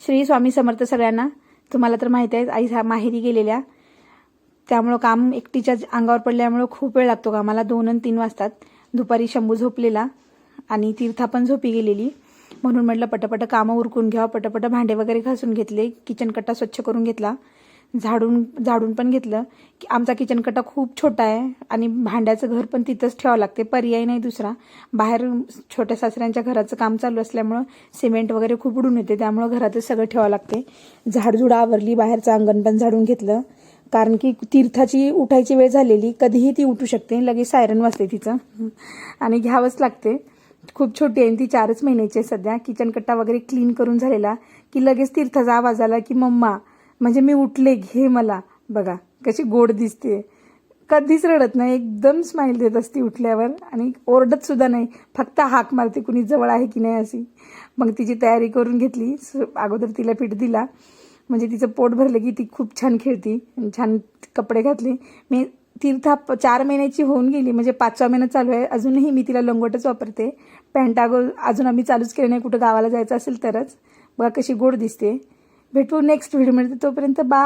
श्री स्वामी समर्थ सगळ्यांना. तुम्हाला तर माहिती आहे आई माहेरी गेलेल्या, त्यामुळं काम एकटीच्या अंगावर पडल्यामुळं खूप वेळ लागतो कामाला. 2 आणि 3 वाजतात. दुपारी शंभू झोपलेला आणि तीर्था पण झोपी गेलेली, म्हणून म्हटलं पटापट कामं उरकून घ्यावं. पटापट भांडे वगैरे घासून घेतले, किचन कट्टा स्वच्छ करून घेतला, झाडून पण घेतलं. की आमचा किचन कट्टा खूप छोटा आहे आणि भांड्याचं घर पण तिथंच ठेवावं लागते, पर्याय नाही दुसरा. बाहेर छोट्या सासऱ्यांच्या घराचं काम चालू असल्यामुळं सिमेंट वगैरे खूप उडून येते, त्यामुळं घरातच सगळं ठेवावं लागते. झाडझूड आवरली, बाहेरचं अंगण पण झाडून घेतलं, कारण की तीर्थाची उठायची वेळ झालेली. कधीही ती उठू शकते, लगेच सायरन वाजते तिचं आणि घ्यावंच लागते. खूप छोटी आहे ती, 4च महिन्याची आहे सध्या. किचन कट्टा वगैरे क्लीन करून झालेला की लगेच तीर्थाचा आवाज आला की मम्मा, म्हणजे मी उठले, घे मला. बघा कशी गोड दिसते, कधीच रडत नाही, एकदम स्माईल देत असते उठल्यावर आणि ओरडत सुद्धा नाही, फक्त हाक मारते कुणी जवळ आहे की नाही अशी. मग तिची तयारी करून घेतली. अगोदर तिला पीठ दिला, म्हणजे तिचं पोट भरलं की ती खूप छान खेळती. छान कपडे घातले. मी तीर्था 4 महिन्याची होऊन गेली, म्हणजे 5वा महिना चालू आहे. अजूनही मी तिला लंगोटच वापरते, पॅन्ट अजून आम्ही चालूच केलं नाही. कुठं गावाला जायचं असेल तरच. बघा कशी गोड दिसते. भेटू नेक्स्ट व्हिडिओमध्ये, तोपर्यंत बाय.